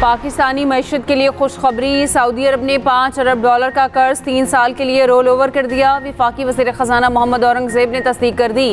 पाकिस्तानी मईशत के लिए खुशखबरी। सऊदी अरब ने $5 अरब का कर्ज 3 साल के लिए रोल ओवर कर दिया। वफाकी वज़ीर ख़ज़ाना मोहम्मद औरंगज़ेब ने तस्दीक कर दी।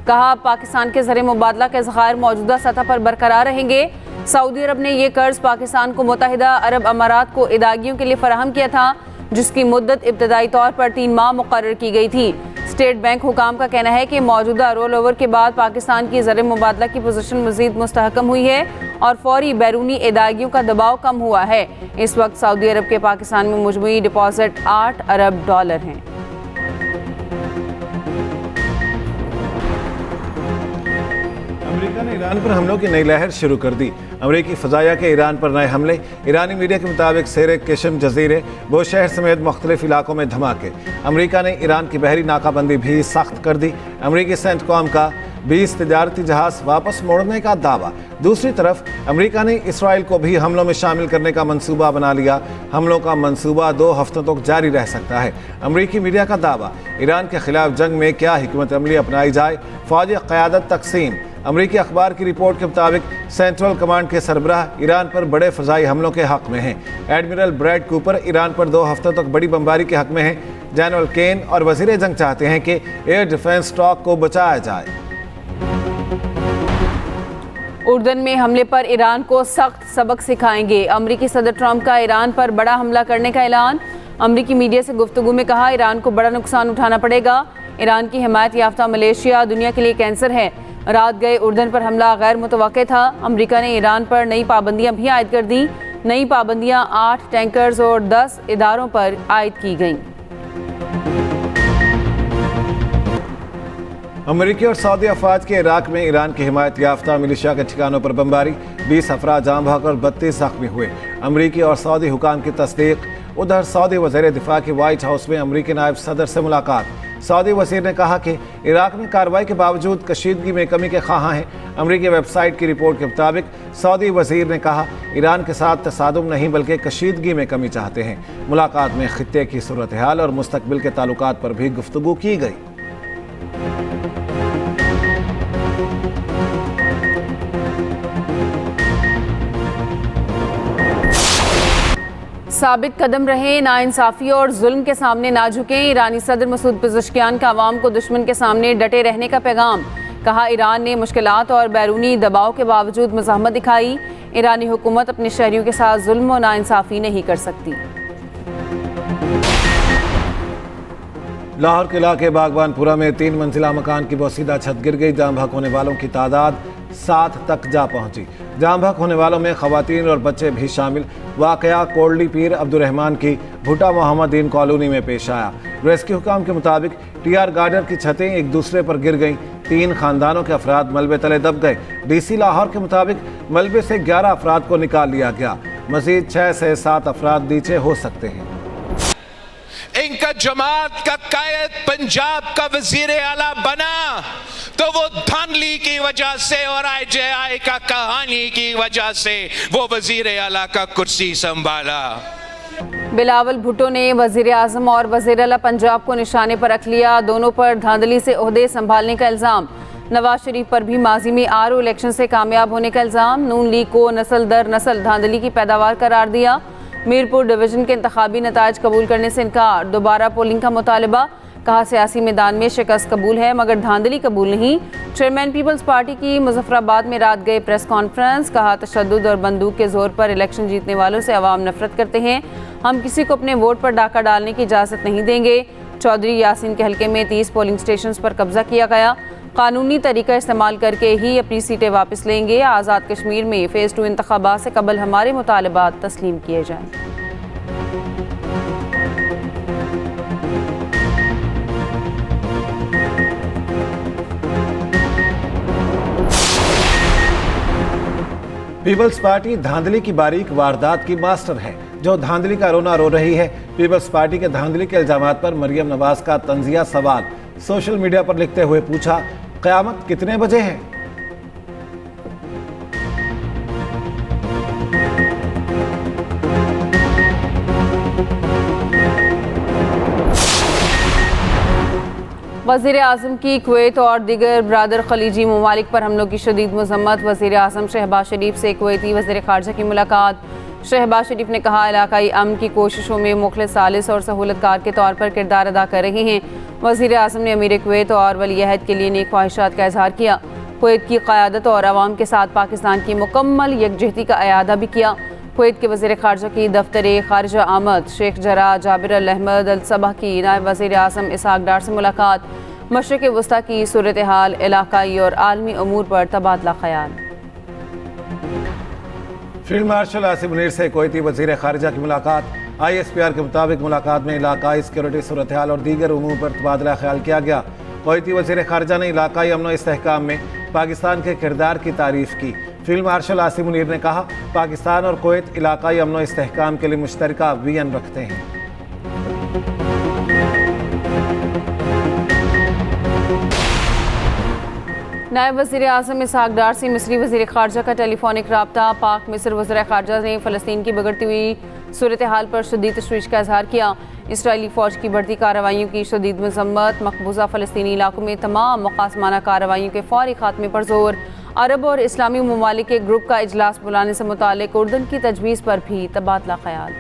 कहा, पाकिस्तान के ज़र मुबादला के ज़खायर मौजूदा सतह पर बरकरार रहेंगे। सऊदी अरब ने यह कर्ज पाकिस्तान को मुत्तहिदा अरब अमारात को इदागियों के लिए फराहम किया था, जिसकी मुद्दत इब्तदाई तौर पर 3 माह मुकर्रर की गई थी। स्टेट बैंक हुकाम का कहना है कि मौजूदा रोल ओवर के बाद पाकिस्तान की ज़र मुबादला की पोजीशन मज़ीद मुस्तहकम हुई है और फौरी बैरूनी इदागियों का दबाव कम हुआ है। इस वक्त सऊदी अरब के पाकिस्तान में मजमूई डिपॉजिट $8 अरब हैं। अमेरिका ने ईरान पर हमलों की नई लहर शुरू कर दी। अमेरिकी फ़ज़ाया के ईरान पर नए हमले। ईरानी मीडिया के मुताबिक सेरे केशम जजीरे बुशहर समेत मुख्तलिफ इलाकों में धमाके। अमेरिका ने ईरान की बहरी नाकाबंदी भी सख्त कर दी। अमेरिकी सेंटकॉम का 20 तजारती जहाज वापस मोड़ने का दावा। दूसरी तरफ अमेरिका ने इसराइल को भी हमलों में शामिल करने का मंसूबा बना लिया। हमलों का मंसूबा 2 हफ्तों तक जारी रह सकता है। अमेरिकी मीडिया का दावा, ईरान के खिलाफ जंग में क्या हिकमत अमली अपनाई जाए, फौजी क़यादत तकसीम। अमेरिकी अखबार की रिपोर्ट के मुताबिक सेंट्रल कमांड के सरबराह ईरान पर बड़े फ़ज़ाई हमलों के हक़ में हैं। एडमिरल ब्रैड कूपर ईरान पर 2 हफ्तों तक बड़ी बमबारी के हक़ में हैं। जनरल केन और वज़ीर जंग चाहते हैं कि एयर डिफेंस स्टॉक को बचाया जाए। उर्दन में हमले पर ईरान को सख्त सबक सिखाएंगे। अमेरिकी सदर ट्रंप का ईरान पर बड़ा हमला करने का ऐलान। अमेरिकी मीडिया से गुफ्तगू में कहा, ईरान को बड़ा नुकसान उठाना पड़ेगा। ईरान की हिमायत याफ्ता मलेशिया दुनिया के लिए कैंसर है। रात गए उर्दन पर हमला गैर मुतवक्के था। अमेरिका ने ईरान पर नई पाबंदियां भी आयद कर दी। नई पाबंदियां 8 टैंकर्स और 10 इदारों पर आयद की गईं। अमेरिकी और सऊदी अफवाज के इराक में ईरान की हिमायत याफ्ता मिलिशिया के ठिकानों पर बमबारी। 20 अफराद जाम बहक और 32 जख्मी हुए। अमेरिकी और सऊदी हुकाम की तस्दीक। उधर सऊदी वज़ीर दिफा की व्हाइट हाउस में अमेरिकी नायब सदर से मुलाकात। सऊदी वज़ीर ने कहा कि इराक में कार्रवाई के बावजूद कशीदगी में कमी के ख़्वाहां हैं। अमेरिकी वेबसाइट की रिपोर्ट के मुताबिक सऊदी वज़ीर ने कहा, ईरान के साथ तसादुम नहीं बल्कि कशीदगी में कमी चाहते हैं। मुलाकात में खित्ते की सूरत हाल और मुस्तकबिल के ताल्लुकात पर भी गुफ्तगू की गई। साबित कदम रहे, नाइंसाफ़ी और जुल्म के सामने ना झुकें। ईरानी सदर मसूद पेज़ेश्कियान का अवाम को दुश्मन के सामने डटे रहने का पैगाम। कहा, ईरान ने मुश्किलात और बैरूनी दबाव के बावजूद मज़ाहमत दिखाई। ईरानी हुकूमत अपने शहरियों के साथ जुल्म और नाइंसाफ़ी नहीं कर सकती। लाहौर के इलाके बागबानपुरा में 3 मंजिला मकान की बोसीदा छत गिर गई। जाम बहक होने वालों की तादाद 7 तक जा पहुंची। जाम बहक होने वालों में खवातीन और बच्चे भी शामिल। वाकया कोल्डी पीर अब्दुर्रहमान की भुट्टा मोहम्मदीन कॉलोनी में पेश आया। रेस्क्यू हुकाम के मुताबिक टीआर गार्डर की छतें एक दूसरे पर गिर गईं। 3 खानदानों के अफराद मलबे तले दब गए। डीसी लाहौर के मुताबिक मलबे से 11 अफराद को निकाल लिया गया। मजीद 6 से 7 अफराद नीचे हो सकते हैं। इनका जमात का कायद पंजाब का वजीर आला बना तो वो धांधली की वजह से और IJI का कहानी की वजह से वो वजीर आला का कुर्सी संभाला। बिलावल भुट्टो ने वजीर आजम और वजीर आला पंजाब को निशाने पर रख लिया। दोनों पर धांधली से ओहदे संभालने का इल्ज़ाम। नवाज शरीफ पर भी माजी में RO इलेक्शन से कामयाब होने का इल्ज़ाम। नून लीग को नस्ल दर नस्ल धांधली की पैदावार करार दिया। मीरपुर डिवीजन के इंतखाबी नताज कबूल करने से इनकार। दोबारा पोलिंग का मुतालबा। कहा, सियासी मैदान में शिकस्त कबूल है मगर धांधली कबूल नहीं। चेयरमैन पीपल्स पार्टी की मुजफ्फराबाद में रात गए प्रेस कॉन्फ्रेंस। कहा, तशद्दुद और बंदूक के जोर पर इलेक्शन जीतने वालों से अवाम नफरत करते हैं। हम किसी को अपने वोट पर डाका डालने की इजाज़त नहीं देंगे। चौधरी यासीन के हल्के में 30 पोलिंग स्टेशन पर कब्जा किया गया। कानूनी तरीका इस्तेमाल करके ही अपनी सीटें वापस लेंगे। आज़ाद कश्मीर में फ़ेज़ 2 इंतखाबात से कबल हमारे मुतालबात तस्लीम किए जाएँ। पीपल्स पार्टी धांधली की बारीक वारदात की मास्टर है, जो धांधली का रोना रो रही है। पीपल्स पार्टी के धांधली के इल्जामात पर मरियम नवाज का तंजिया सवाल। सोशल मीडिया पर लिखते हुए पूछा, क़यामत कितने बजे है? वज़ीर आज़म की कुवैत और दीगर ब्रादर खलीजी ममालिक पर हमलों की शदीद मज़म्मत। वज़ीर आज़म शहबाज शरीफ से कुवैती वज़ीर ख़ारजा की मुलाकात। शहबाज शरीफ ने कहा इलाकाई अमन की कोशिशों में मुखलिस सालिस और सहूलतकार के तौर पर किरदार अदा कर रहे हैं। वज़ीर आज़म ने अमीर कुवैत और वली अहद के लिए नेक ख्वाहिशात का इजहार किया। कुवैत की क़यादत और अवाम के साथ पाकिस्तान की मुकम्मल यकजहती का अयादा भी किया। कुवैत के वज़ीर ख़ारजा की दफ्तर ख़ारजा आमद शेख जरा जाबिर अल अहमद अल सबह की नायब वज़ीर आज़म इसहाक डार से मुलाकात। मशरिक़ वस्ता की सूरत हाल, इलाकाई और आलमी अमूर पर तबादला ख्याल। फील्ड मार्शल आसिम मुनीर से कुवैती वज़ीर ख़ारजा की मुलाकात। ISPR के मुताबिक मुलाकात में इलाकाई सिक्योरिटी सूरत हाल और दीगर उमूर पर तबादला ख्याल किया गया। कुवैती वज़ीर ख़ारजा ने इलाकाई अमन व इस्तेहकाम में पाकिस्तान के किरदार की तारीफ़ की। फील्ड मार्शल आसिम मुनीर ने कहा पाकिस्तान और कुवैत इलाकाई अमन व इस्तेहकाम के लिए मुश्तरका विजन रखते हैं। नायब वज़ीर आज़म इसहाक डार से मिस्री वज़ीर ख़ारजा का टेलीफोनिक रब्ता। पाक मिस्र वज़ीर ख़ारजा ने फ़लस्तीन की बिगड़ती हुई सूरत हाल पर शदीद तशवीश का इजहार किया। इसराइली फ़ौज की बढ़ती कार्रवाइयों की शदीद मज़म्मत। मकबूजा फ़लस्तीनी इलाकों में तमाम मुक़ासमाना कार्रवाइयों के फ़ौरी ख़ात्मे पर जोर। अरब और इस्लामी ममालिक के ग्रुप का इजलास बुलाने से मुतालिक उर्दन की तजवीज़ पर भी तबादला ख्याल।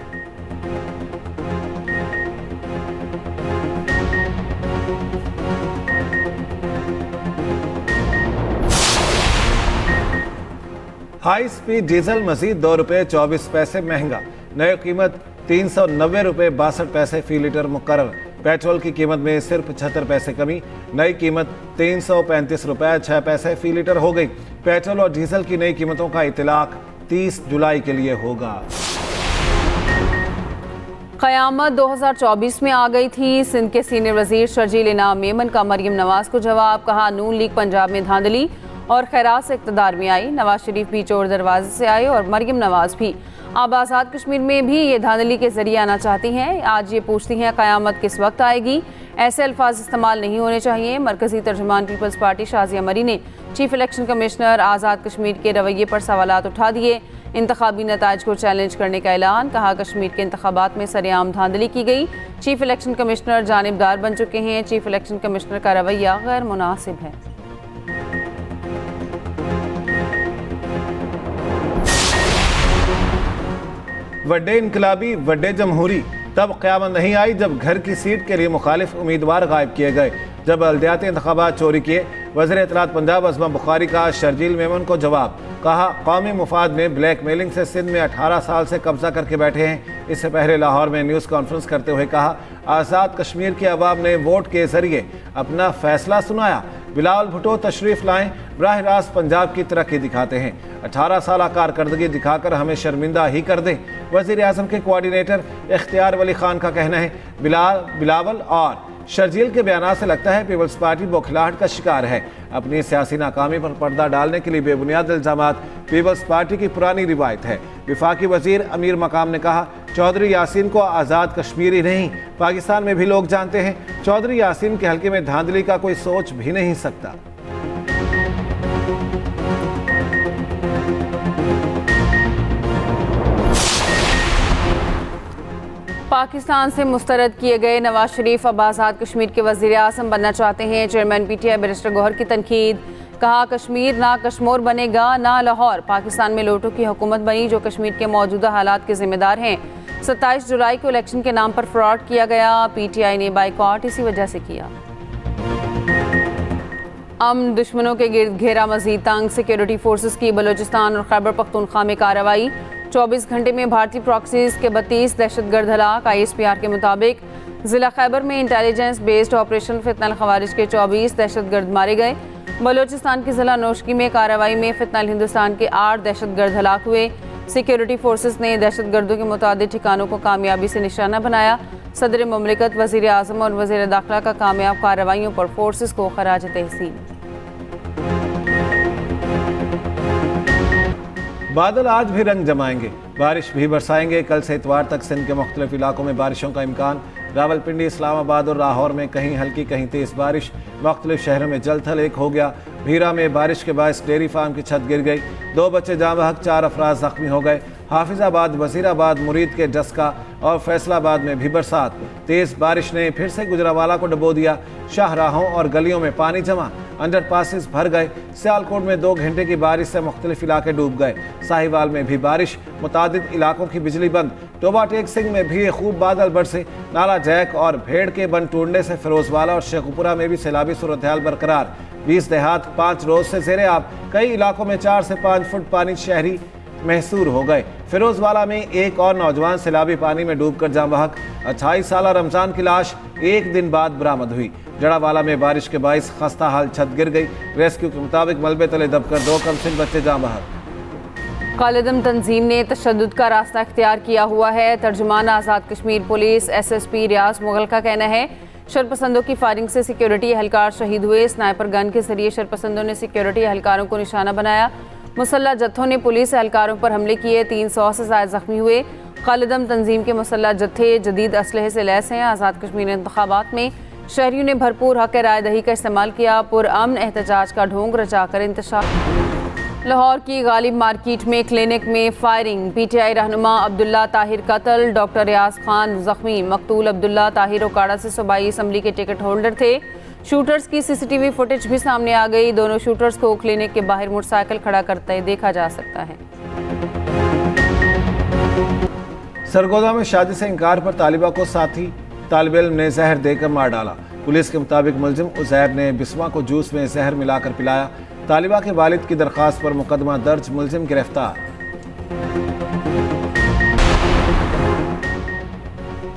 हाई स्पीड डीजल मजीद 2 रुपये 24 पैसे महंगा। नई कीमत 390 रुपये 62 पैसे फी लीटर मुकर्रर। पेट्रोल की कीमत में सिर्फ 76 पैसे कमी। नई कीमत 335 रुपये 6 पैसे फी लीटर हो गई। पेट्रोल और डीजल की नई कीमतों का इतलाक 30 जुलाई के लिए होगा। क़यामत 2024 में आ गई थी। सिंध के सीनियर वजीर शर्जील इनाम मेमन का मरियम नवाज को जवाब। कहा नून लीग पंजाब में धांधली और खैरात से इक़्तिदार में आई। नवाज शरीफ भी चोर दरवाजे से आए और मरियम नवाज भी। अब आज़ाद कश्मीर में भी ये धांधली के जरिए आना चाहती हैं। आज ये पूछती हैं क़यामत किस वक्त आएगी। ऐसे अल्फाज इस्तेमाल नहीं होने चाहिए। मरकज़ी तर्जुमान पीपल्स पार्टी शाज़िया मरी ने chief election commissioner Azad Kashmir के रवैये पर सवालात उठा दिए। इंतखाबी नताइज को चैलेंज करने का ऐलान। कहा कश्मीर के इंतखाबात में सरेआम धांधली की गई। चीफ इलेक्शन कमिश्नर जानिबदार बन चुके हैं। चीफ इलेक्शन कमिश्नर का रवैया गैर मुनासिब है। वड्डे इनकलाबी वड्डे जमहूरी तब क़यामत नहीं आई जब घर की सीट के लिए मुखालिफ उम्मीदवार गायब किए गए। जब बल्दियाती इंतखाबात चोरी किए। वज़ीर इत्तलात पंजाब अज़मा बुखारी का शर्जील मेमन को जवाब। कहा कौमी मुफाद में ब्लैक मेलिंग से सिंध में 18 साल से कब्जा करके बैठे हैं। इससे पहले लाहौर में न्यूज़ कॉन्फ्रेंस करते हुए कहा आज़ाद कश्मीर के अवाम ने वोट के ज़रिए अपना फैसला सुनाया। बिलावल भुट्टो तशरीफ़ लाएं, बराह रास्त पंजाब की तरक्की दिखाते हैं। 18 साल कारकर्दगी दिखाकर हमें शर्मिंदा ही कर दें। वज़ीर आज़म के कोऑर्डिनेटर इख्तियार वली खान का कहना है बिलावल और शर्जील के बयान से लगता है पीपल्स पार्टी बौखलाहट का शिकार है। अपनी सियासी नाकामी पर पर्दा डालने के लिए बेबुनियाद इल्ज़ामात पीपल्स पार्टी की पुरानी रिवायत है। वफाकी वज़ीर अमीर मकाम ने कहा चौधरी यासीन को आज़ाद कश्मीरी नहीं पाकिस्तान में भी लोग जानते हैं। चौधरी यासीन के हल्के में धांधली का कोई सोच भी नहीं सकता। पाकिस्तान से मुस्तरद किए गए नवाज शरीफ अब आज़ाद कश्मीर के वज़ीर आज़म बनना चाहते हैं। चेयरमैन PTI बैरिस्टर गौहर की तनकीद। कहा कश्मीर ना कश्मीर बनेगा ना लाहौर। पाकिस्तान में लोटों की हुकूमत बनी जो कश्मीर के मौजूदा हालात के जिम्मेदार हैं। 27 जुलाई को इलेक्शन के नाम पर फ्रॉड किया गया। PTI ने बाइकॉट इसी वजह से किया। अमन दुश्मनों के गिर्द घेरा मजीद तंग। सिक्योरिटी फोर्सेस की बलूचिस्तान और खैबर पख्तूनख्वा में कार्रवाई। 24 घंटे में भारतीय प्रॉक्सीज के 32 दहशतगर्द हलाक। ISPR के मुताबिक जिला खैबर में इंटेलिजेंस बेस्ड ऑपरेशन फितनल खवारिज के 24 दहशतगर्द मारे गए। बलूचिस्तान की जिला नौशकी में कार्रवाई में फितनल हिंदुस्तान के 8 दहशतगर्द हलाक हुए। सिक्योरिटी फोर्सेस ने दहशतगर्दों के मुताबिक ठिकानों को कामयाबी से निशाना बनाया। सदर मुमलिकत वज़ीर आज़म और वज़ीर दाखिला का कामयाब कार्रवाइयों पर फोर्सेस को खराज तहसीन। बादल आज भी रंग जमाएंगे, बारिश भी बरसाएंगे। कल से इतवार तक सिंध के मुख्तलिफ इलाकों में बारिशों का इम्कान। रावलपिंडी, इस्लामाबाद और लाहौर में कहीं हल्की कहीं तेज़ बारिश। मुख्तलिफ शहरों में जल थल एक हो गया। भीरा में बारिश के बायस डेयरी फार्म की छत गिर गई। 2 बच्चे जाँ बहक, 4 अफराद ज़ख्मी हो गए। हाफिज़ाबाद, वज़ीराबाद, मुरीद के डस्का और फैसलाबाद में भी बरसात। तेज़ बारिश ने फिर से गुजरावाला को डुबो दिया। शाहराहों और गलियों में पानी जमा। अंडरपासेस भर गए। सियालकोट में 2 घंटे की बारिश से मुख्तलिफ इलाके डूब गए। साहिवाल में भी बारिश, मुतादिद इलाकों की बिजली बंद। टोबा टेक सिंह में भी खूब बादल बरसे। नाला जैक और भेड़ के बंद टूटने से फिरोजवाला और शेखुपुरा में भी सैलाबी सूरत हाल बरकरार। 20 देहात 5 रोज से ज़ेरे आब। कई इलाकों में 4 से 5 फुट पानी शहरी महसूर हो गए। फिरोजवाला में एक और नौजवान सैलाबी पानी में डूबकर जाँ बहक। 28 साला रमजान की लाश 1 दिन बाद बरामद हुई। जड़ावाला में बारिश के बाइस खस्ता हाल छत गिर गई। रेस्क्यू के मुताबिक मलबे तले दबकर 2 कमसिन बच्चे जाँ बहक। कालिदम तंजीम ने तशद्दुद का रास्ता इख्तियार किया हुआ है। तर्जुमान आज़ाद कश्मीर पुलिस SSP रियाज मुगल का कहना है शरपसंदों की फायरिंग से सिक्योरिटी एहलकार शहीद हुए। स्नाइपर गन के जरिए शरपसंदों ने सिक्योरिटी एहलकारों को निशाना बनाया। मुसल्ला जत्थों ने पुलिस एहलकारों पर हमले किए। 300 से ज़ायद जख्मी हुए। कालिदम तंजीम के मुसल्ला जत्थे जदीद असलहे से लैस हैं। आज़ाद कश्मीर इंतखाबात में शहरियों ने भरपूर हक राय दही का इस्तेमाल किया। पुरअमन एहतजाज का ढोंग रचाकर इंतशार। लाहौर की गालिब मार्केट में क्लिनिक में फायरिंग। PTI रहनुमा अब्दुल्ला ताहिर कत्ल। डॉक्टर रियाज खान जख्मी। मकतूल अब्दुल्ला ताहिर ओकाड़ा से सूबाई असम्बली के टिकट होल्डर थे। शूटर्स की CCTV फुटेज भी सामने आ गई। दोनों शूटर्स को क्लिनिक के बाहर मोटरसाइकिल खड़ा करते देखा जा सकता है। सरगोदा में शादी से इनकार पर तालिबा को साथी तालिब इल्म ने जहर देकर मार डाला। पुलिस के मुताबिक मुलजिम उजैर ने बिस्मा को जूस में जहर मिलाकर पिलाया। तालिबा के वालिद की दरख्वास्त पर मुकदमा दर्ज, मुलजिम गिरफ्तार।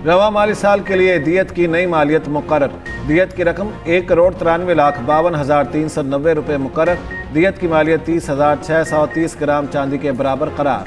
रवा माली साल के लिए दियत की नई मालियत मुकर्रर। दियत की रकम 1,93,52,390 रुपये मुकर्रर। दियत की मालियत 30,630 ग्राम चांदी के बराबर करार।